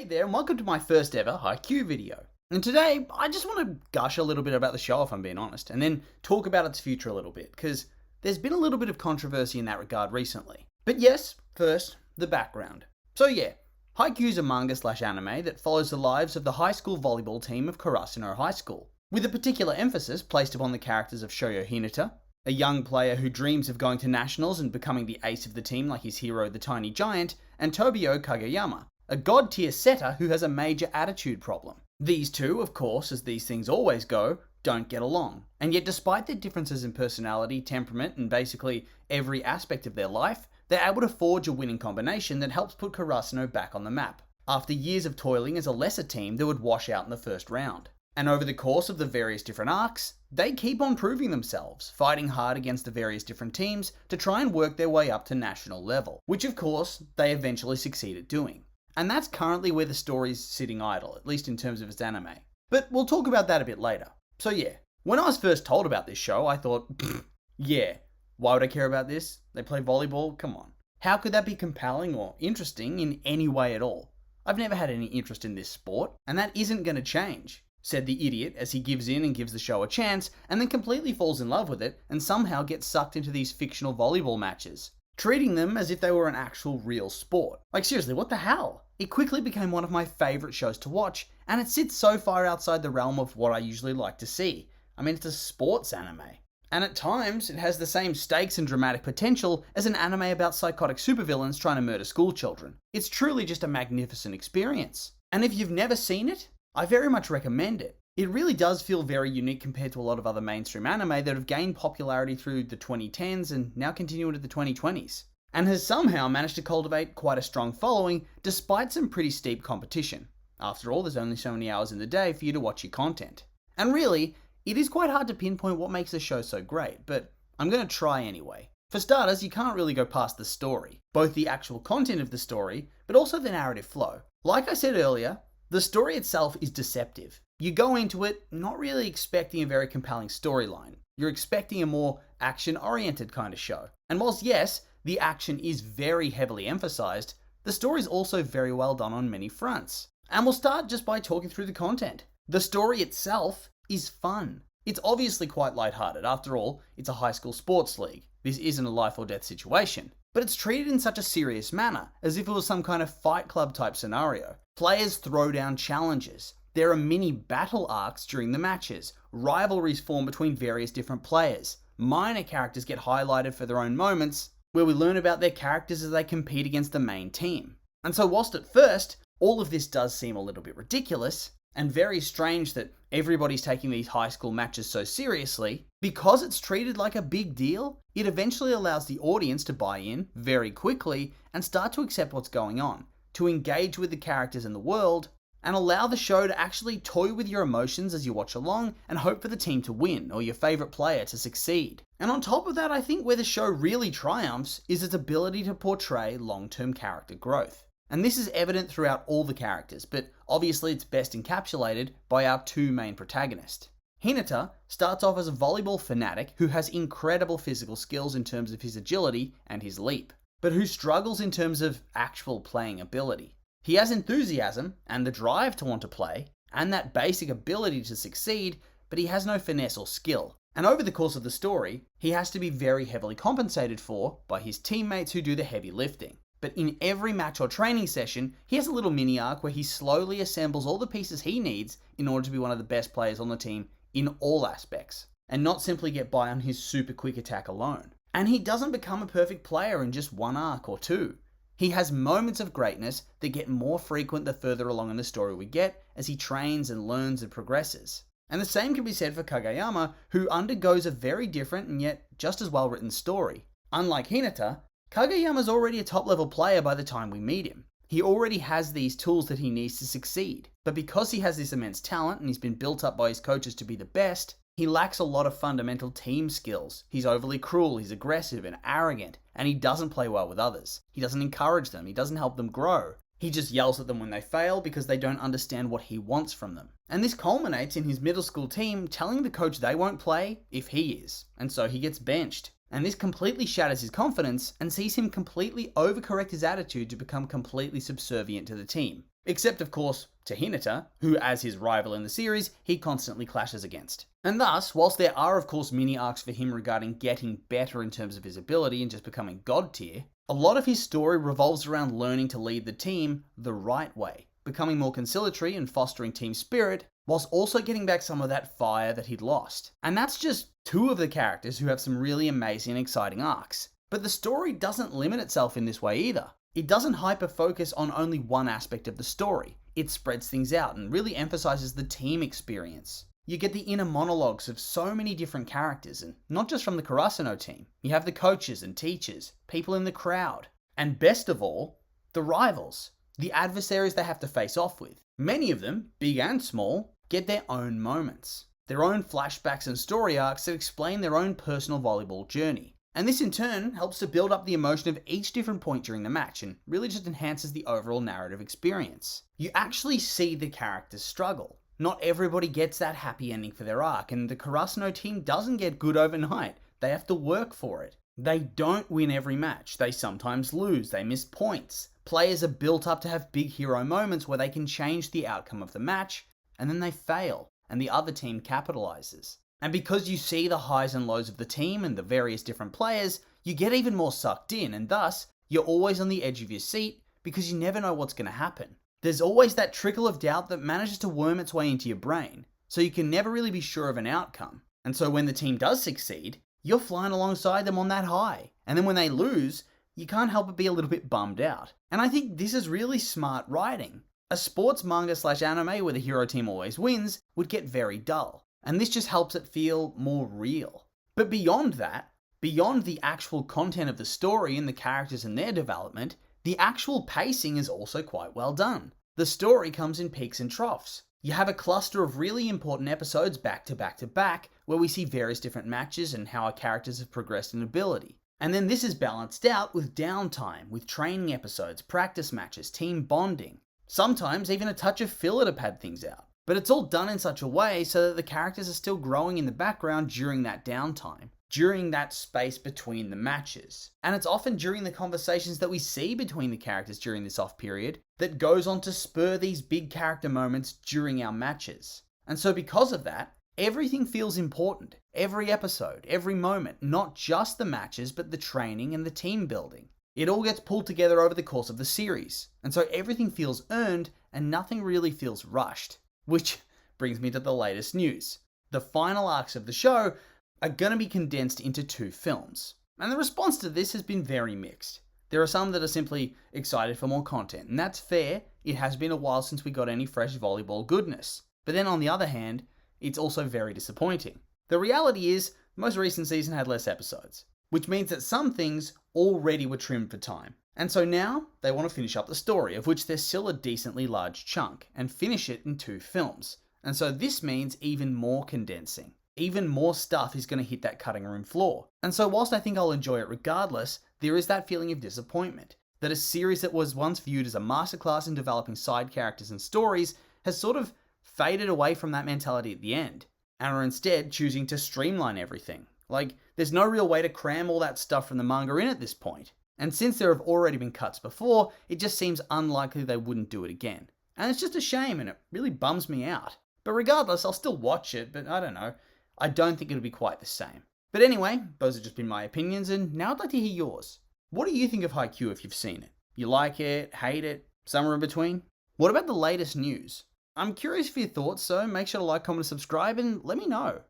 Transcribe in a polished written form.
there, and welcome to my first ever Haikyuu video. And today, I just want to gush a little bit about the show, if I'm being honest, and then talk about its future a little bit, because there's been a little bit of controversy in that regard recently. But yes, first, the background. So yeah, Haikyuu is a manga/anime that follows the lives of the high school volleyball team of Karasuno High School, with a particular emphasis placed upon the characters of Shoyo Hinata, a young player who dreams of going to nationals and becoming the ace of the team like his hero the Tiny Giant, and Tobio Kageyama, a god-tier setter who has a major attitude problem. These two, of course, as these things always go, don't get along. And yet despite their differences in personality, temperament, and basically every aspect of their life, they're able to forge a winning combination that helps put Karasuno back on the map, after years of toiling as a lesser team that would wash out in the first round. And over the course of the various different arcs, they keep on proving themselves, fighting hard against the various different teams to try and work their way up to national level, which of course, they eventually succeed at doing. And that's currently where the story's sitting idle, at least in terms of its anime. But we'll talk about that a bit later. So yeah, when I was first told about this show, I thought, yeah, why would I care about this? They play volleyball? Come on. How could that be compelling or interesting in any way at all? I've never had any interest in this sport, and that isn't going to change, said the idiot as he gives in and gives the show a chance, and then completely falls in love with it and somehow gets sucked into these fictional volleyball matches, treating them as if they were an actual real sport. Like seriously, what the hell? It quickly became one of my favourite shows to watch, and it sits so far outside the realm of what I usually like to see. I mean, it's a sports anime. And at times, it has the same stakes and dramatic potential as an anime about psychotic supervillains trying to murder schoolchildren. It's truly just a magnificent experience. And if you've never seen it, I very much recommend it. It really does feel very unique compared to a lot of other mainstream anime that have gained popularity through the 2010s and now continue into the 2020s, and has somehow managed to cultivate quite a strong following despite some pretty steep competition. After all, there's only so many hours in the day for you to watch your content. And really, it is quite hard to pinpoint what makes the show so great, but I'm going to try anyway. For starters, you can't really go past the story, both the actual content of the story, but also the narrative flow. Like I said earlier, the story itself is deceptive. You go into it not really expecting a very compelling storyline. You're expecting a more action-oriented kind of show. And whilst yes, the action is very heavily emphasized, the story is also very well done on many fronts. And we'll start just by talking through the content. The story itself is fun. It's obviously quite lighthearted. After all, it's a high school sports league. This isn't a life or death situation. But it's treated in such a serious manner, as if it was some kind of Fight Club type scenario. Players throw down challenges. There are mini battle arcs during the matches. Rivalries form between various different players. Minor characters get highlighted for their own moments, where we learn about their characters as they compete against the main team. And so whilst at first, all of this does seem a little bit ridiculous, and very strange that everybody's taking these high school matches so seriously, because it's treated like a big deal, it eventually allows the audience to buy in very quickly and start to accept what's going on, to engage with the characters in the world, and allow the show to actually toy with your emotions as you watch along and hope for the team to win or your favourite player to succeed. And on top of that, I think where the show really triumphs is its ability to portray long-term character growth. And this is evident throughout all the characters, but obviously it's best encapsulated by our two main protagonists. Hinata starts off as a volleyball fanatic who has incredible physical skills in terms of his agility and his leap, but who struggles in terms of actual playing ability. He has enthusiasm and the drive to want to play, and that basic ability to succeed, but he has no finesse or skill. And over the course of the story, he has to be very heavily compensated for by his teammates who do the heavy lifting. But in every match or training session, he has a little mini arc where he slowly assembles all the pieces he needs in order to be one of the best players on the team in all aspects, and not simply get by on his super quick attack alone. And he doesn't become a perfect player in just one arc or two. He has moments of greatness that get more frequent the further along in the story we get as he trains and learns and progresses. And the same can be said for Kageyama, who undergoes a very different and yet just as well written story. Unlike Hinata, Kageyama's already a top level player by the time we meet him. He already has these tools that he needs to succeed, but because he has this immense talent and he's been built up by his coaches to be the best, he lacks a lot of fundamental team skills. He's overly cruel, he's aggressive and arrogant, and he doesn't play well with others. He doesn't encourage them, he doesn't help them grow. He just yells at them when they fail because they don't understand what he wants from them. And this culminates in his middle school team telling the coach they won't play if he is, and so he gets benched. And this completely shatters his confidence and sees him completely overcorrect his attitude to become completely subservient to the team. Except, of course, to Hinata, who, as his rival in the series, he constantly clashes against. And thus, whilst there are of course mini arcs for him regarding getting better in terms of his ability and just becoming god tier, a lot of his story revolves around learning to lead the team the right way, becoming more conciliatory and fostering team spirit, whilst also getting back some of that fire that he'd lost. And that's just two of the characters who have some really amazing and exciting arcs. But the story doesn't limit itself in this way either. It doesn't hyper-focus on only one aspect of the story. It spreads things out and really emphasizes the team experience. You get the inner monologues of so many different characters, and not just from the Karasuno team. You have the coaches and teachers, people in the crowd, and best of all, the rivals, the adversaries they have to face off with. Many of them, big and small, get their own moments, their own flashbacks and story arcs that explain their own personal volleyball journey. And this in turn helps to build up the emotion of each different point during the match and really just enhances the overall narrative experience. You actually see the characters struggle. Not everybody gets that happy ending for their arc, and the Karasuno team doesn't get good overnight. They have to work for it. They don't win every match. They sometimes lose. They miss points. Players are built up to have big hero moments where they can change the outcome of the match, and then they fail, and the other team capitalizes. And because you see the highs and lows of the team and the various different players, you get even more sucked in, and thus, you're always on the edge of your seat because you never know what's going to happen. There's always that trickle of doubt that manages to worm its way into your brain, so you can never really be sure of an outcome. And so when the team does succeed, you're flying alongside them on that high. And then when they lose, you can't help but be a little bit bummed out. And I think this is really smart writing. A sports manga/anime where the hero team always wins would get very dull. And this just helps it feel more real. But beyond that, beyond the actual content of the story and the characters and their development, the actual pacing is also quite well done. The story comes in peaks and troughs. You have a cluster of really important episodes back to back to back, where we see various different matches and how our characters have progressed in ability. And then this is balanced out with downtime, with training episodes, practice matches, team bonding. Sometimes even a touch of filler to pad things out. But it's all done in such a way so that the characters are still growing in the background during that downtime, during that space between the matches. And it's often during the conversations that we see between the characters during this off period that goes on to spur these big character moments during our matches. And so because of that, everything feels important. Every episode, every moment, not just the matches, but the training and the team building. It all gets pulled together over the course of the series. And so everything feels earned and nothing really feels rushed. Which brings me to the latest news. The final arcs of the show are going to be condensed into 2 films. And the response to this has been very mixed. There are some that are simply excited for more content, and that's fair. It has been a while since we got any fresh volleyball goodness. But then on the other hand, it's also very disappointing. The reality is, the most recent season had less episodes, which means that some things already were trimmed for time. And so now, they want to finish up the story, of which there's still a decently large chunk, and finish it in 2 films. And so this means even more condensing. Even more stuff is going to hit that cutting room floor. And so whilst I think I'll enjoy it regardless, there is that feeling of disappointment. That a series that was once viewed as a masterclass in developing side characters and stories has sort of faded away from that mentality at the end, and are instead choosing to streamline everything. Like, there's no real way to cram all that stuff from the manga in at this point. And since there have already been cuts before, it just seems unlikely they wouldn't do it again. And it's just a shame, and it really bums me out. But regardless, I'll still watch it, but I don't know. I don't think it'll be quite the same. But anyway, those have just been my opinions, and now I'd like to hear yours. What do you think of Haikyuu if you've seen it? You like it, hate it, somewhere in between? What about the latest news? I'm curious for your thoughts, so make sure to like, comment, and subscribe, and let me know.